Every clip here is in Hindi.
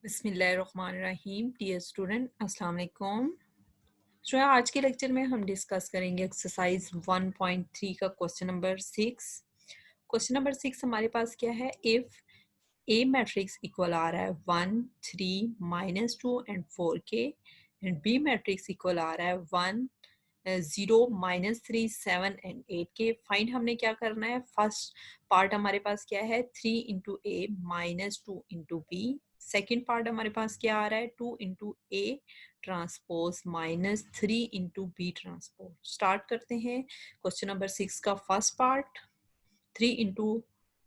बिस्मिल्लाहिर्रहमानिर्रहीम। डियर स्टूडेंट, अस्सलाम वालेकुम। स्टूडेंट, आज के लेक्चर में हम डिस्कस करेंगे एक्सरसाइज 1.3 का क्वेश्चन नंबर 6। क्वेश्चन नंबर 6 हमारे पास क्या है? इफ ए मैट्रिक्स इक्वल आ रहा है 1 3 -2 एंड 4 के, एंड बी मैट्रिक्स इक्वल आ रहा है 1 0 -3 7 एंड 8 के। फाइंड हमने क्या करना है? फर्स्ट पार्ट हमारे पास क्या है? 3 into A -2 into B. Second part हमारे पास क्या आ रहा है? 2 into A transpose -3 into B transpose. Start करते हैं क्वेश्चन नंबर 6 का first part. 3 into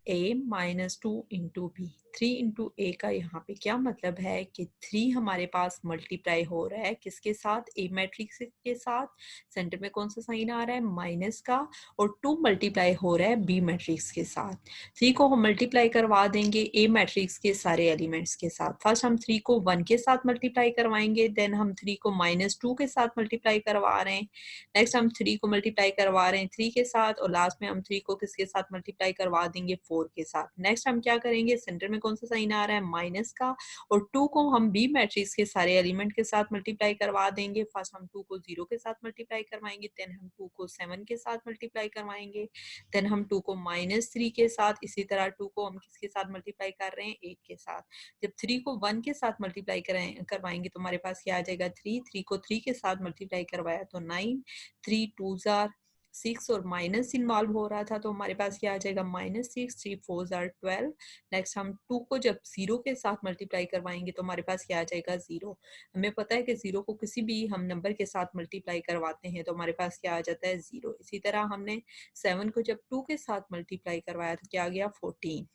A -2 into B. 3 into A का यहाँ पे क्या मतलब है कि 3 हमारे पास मल्टीप्लाई हो रहा है किसके साथ? ए मैट्रिक्स के साथ। सेंटर में कौन सा साइन आ रहा है? माइनस का। और 2 मल्टीप्लाई हो रहा है बी मैट्रिक्स के साथ। 3 को हम मल्टीप्लाई करवा देंगे ए मैट्रिक्स के सारे एलिमेंट्स के साथ। फर्स्ट हम 3 को 1 के साथ मल्टीप्लाई करवाएंगे, देन हम 3 को -2 के साथ मल्टीप्लाई करवा रहे हैं। नेक्स्ट हम 3 को मल्टीप्लाई करवा रहे हैं 3 के साथ, और लास्ट में हम 3 को किसके साथ मल्टीप्लाई करवा देंगे? 4 के साथ। नेक्स्ट हम क्या करेंगे? सेंटर में कौन सा साइन आ रहा है? माइनस का। और 2 को हम बी मैट्रिक्स के सारे एलिमेंट के साथ मल्टीप्लाई करवा देंगे। फर्स्ट हम 2 को 0 के साथ मल्टीप्लाई करवाएंगे, देन हम 2 को 7 के साथ मल्टीप्लाई करवाएंगे, देन हम 2 को -3 के साथ, इसी तरह 2 को हम किसके साथ मल्टीप्लाई कर रहे हैं? 8 के साथ। जब 3 को 1 के साथ मल्टीप्लाई करवाएंगे तो हमारे पास क्या आ जाएगा? 3। 3 को 3 के साथ मल्टीप्लाई करवाया तो 9। 3 2 जार 6 और माइनस इन्वॉल्व हो रहा था तो हमारे पास क्या आ जाएगा? -6। 3 4 जार 12। नेक्स्ट हम 2 को जब 0 के साथ मल्टीप्लाई करवाएंगे तो हमारे पास क्या आ जाएगा? 0। हमें पता है कि 0 को किसी भी हम नंबर के साथ मल्टीप्लाई करवाते हैं तो हमारे पास क्या आ जाता है? 0। इसी तरह हमने 7 को जब 2 के साथ मल्टीप्लाई करवाया तो क्या आ गया? 14।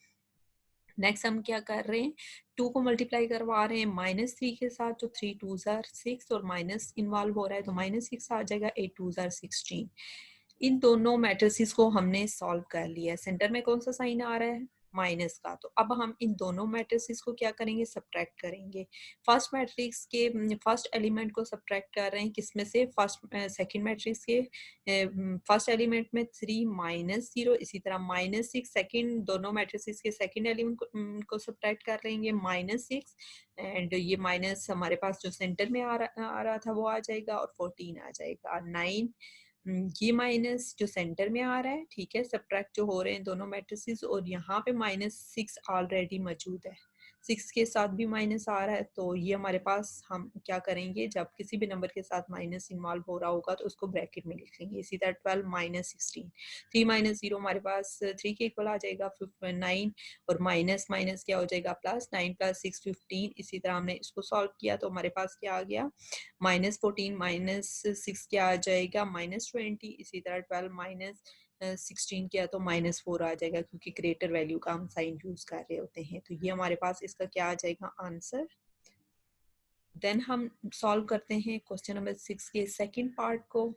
नेक्स्ट हम क्या कर रहे हैं? 2 को मल्टीप्लाई करवा रहे हैं -3 के साथ, तो 3 2 जार 6 और माइनस इन्वॉल्व हो रहा है तो -6 आ जाएगा। 8 2 जार 16। इन दोनों मैट्रिसेस को हमने सॉल्व कर लिया है। सेंटर में कौन सा साइन आ रहा है? माइनस का। तो अब हम इन दोनों मैट्रिसेस को क्या करेंगे? सब्ट्रैक्ट करेंगे। फर्स्ट मैट्रिक्स के फर्स्ट एलिमेंट को सब्ट्रैक्ट कर रहे हैं किसमें से? फर्स्ट सेकंड मैट्रिक्स के फर्स्ट एलिमेंट में 3 -0, इसी तरह -6 सेकंड दोनों मैट्रिसेस के सेकंड एलिमेंट को सब्ट्रैक्ट कर लेंगे -6, एंड ये माइनस हमारे पास जो सेंटर में आ रहा था वो आ जाएगा, और 14 आ जाएगा। 9 ये माइनस जो सेंटर में आ रहा है, ठीक है, सब्ट्रैक्ट जो हो रहे हैं दोनों मैट्रिसेस, और यहाँ पे -6 ऑलरेडी मौजूद है। 6 के साथ भी माइनस आ रहा है, तो ये हमारे पास हम क्या करेंगे? जब किसी भी नंबर के साथ माइनस इन्वॉल्व हो रहा होगा तो उसको ब्रैकेट में लिख लेंगे। इसी तरह 12 -16, 3 -0 हमारे पास 3 के इक्वल आ जाएगा 9, और माइनस माइनस क्या हो जाएगा? प्लस। 9 + 6 15। इसी तरह हमने इसको सॉल्व किया तो हमारे पास क्या आ गया? -14 -6 क्या आ जाएगा? -20। इसी तरह 12 -16 किया तो -4 आ जाएगा, क्योंकि ग्रेटर वैल्यू का हम साइन यूज कर रहे होते हैं। तो ये हमारे पास इसका क्या आ जाएगा? आंसर। देन हम सॉल्व करते हैं क्वेश्चन नंबर 6 के सेकंड पार्ट को।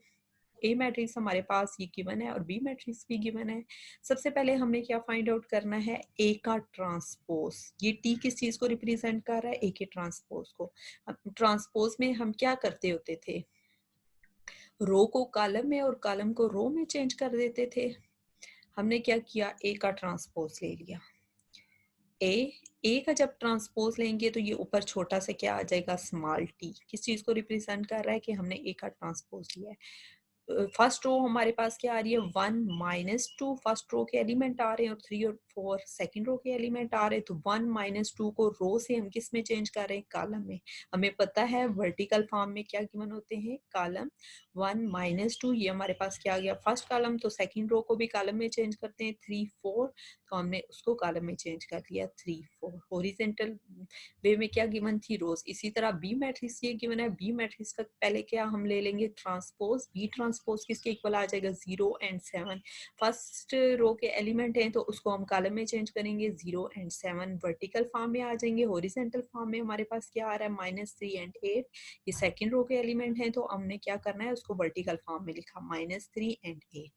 ए मैट्रिक्स हमारे पास ये गिवन है और बी मैट्रिक्स भी गिवन है। सबसे पहले हमने क्या फाइंड आउट करना है? ए का ट्रांसपोज। ये टी किस चीज को रिप्रेजेंट कर रहा है? ए के ट्रांसपोज को। ट्रांसपोज में हम क्या करते होते थे? रो को कॉलम में और कॉलम को रो में चेंज कर देते थे। हमने क्या किया? ए का ट्रांसपोज ले लिया। ए ए का जब ट्रांसपोज लेंगे तो ये ऊपर छोटा सा क्या आ जाएगा? Small T. किस चीज को रिप्रेजेंट कर रहा है? कि हमने ए का ट्रांसपोज लिया है। फर्स्ट रो हमारे पास क्या आ रही है? 1 -2 फर्स्ट रो के एलिमेंट आ रहे हैं, और 3 और 4 सेकंड रो के एलिमेंट आ रहे हैं। तो 1 -2 को रो से हम किस में चेंज कर रहे हैं? कॉलम में। हमें पता है वर्टिकल फॉर्म में क्या गिवन होते हैं? कॉलम। 1 -2 ये हमारे पास क्या आ गया? First column. तो सेकंड रो को भी कॉलम में चेंज करते हैं। 3 4, तो हमने उसको कॉलम में चेंज कर लिया। 3 4 हॉरिजॉन्टल वे में क्या गिवन थी? रोज। इसी तरह बी मैट्रिक्स ये गिवन है। बी मैट्रिक्स का पहले क्या हम ले लेंगे? ट्रांसपोज। बी ट्रांसपोज किसके इक्वल आ जाएगा? 0 एंड 7। फर्स्ट रो के एलिमेंट हैं तो उसको हम कॉलम में चेंज करेंगे। 0 एंड 7 वर्टिकल फॉर्म में आ जाएंगे। हॉरिजॉन्टल फॉर्म में हमारे पास क्या आ रहा है? -3 एंड 8। ये सेकंड रो के एलिमेंट हैं तो हमने क्या करना है? उसको वर्टिकल फॉर्म में लिखा -3 एंड 8।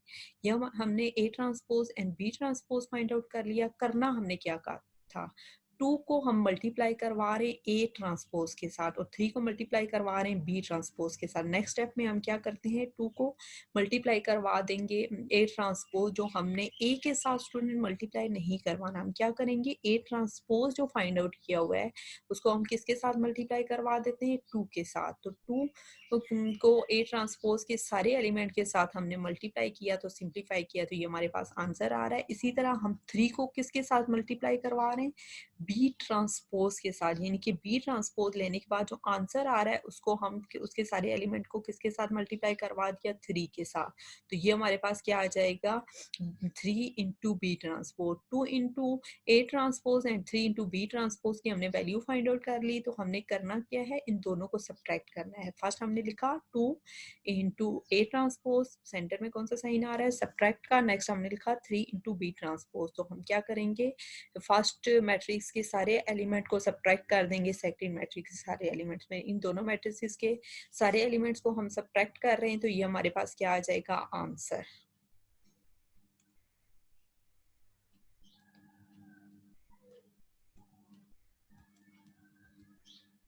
ये हमने A transpose and B transpose find out कर लिया। करना हमने क्या कहा था? 2 को हम मल्टीप्लाई करवा रहे हैं ए ट्रांसपोज के साथ और 3 को मल्टीप्लाई करवा रहे हैं बी ट्रांसपोज के साथ। नेक्स्ट स्टेप में हम क्या करते हैं, 2 को मल्टीप्लाई करवा देंगे ए ट्रांसपोज, जो हमने ए के साथ स्टूडेंट मल्टीप्लाई नहीं करवाना। हम क्या करेंगे, ए ट्रांसपोज जो फाइंड आउट किया हुआ है उसको हम किसके साथ मल्टीप्लाई करवा देते हैं, 2 के साथ। तो 2 को ए ट्रांसपोज के सारे एलिमेंट के साथ हमने मल्टीप्लाई किया, तो सिंप्लीफाई किया, तो ये हमारे पास आंसर आ रहा है। इसी तरह हम 3 को किसके साथ मल्टीप्लाई करवा रहे हैं, बी ट्रांसपोज के साथ, यानी कि बी ट्रांसपोज लेने के बाद जो आंसर आ रहा है उसको हम उसके सारे एलिमेंट को किसके साथ मल्टीप्लाई करवा दिया, 3 के साथ। तो ये हमारे पास क्या आ जाएगा, 3 into B transpose, 2 into A transpose and 3 into B transpose की हमने वैल्यू फाइंड आउट कर ली। तो हमने करना क्या है, इन दोनों को सब्ट्रैक्ट करना है। फर्स्ट हमने लिखा 2 इंटू ए ट्रांसपोज, सेंटर में कौन सा साइन आ रहा है, सब्ट्रैक्ट का। नेक्स्ट हमने लिखा 3 इंटू बी ट्रांसपोज। तो हम क्या करेंगे, फर्स्ट मैट्रिक्स के सारे एलिमेंट को सब्ट्रैक्ट कर देंगे सेकंड मैट्रिक्स के सारे एलिमेंट्स में। इन दोनों मैट्रिक्स के सारे एलिमेंट्स को हम सब्ट्रैक्ट कर रहे हैं, तो ये हमारे पास क्या आ जाएगा, answer.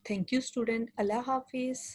Thank you student, Allah Hafiz.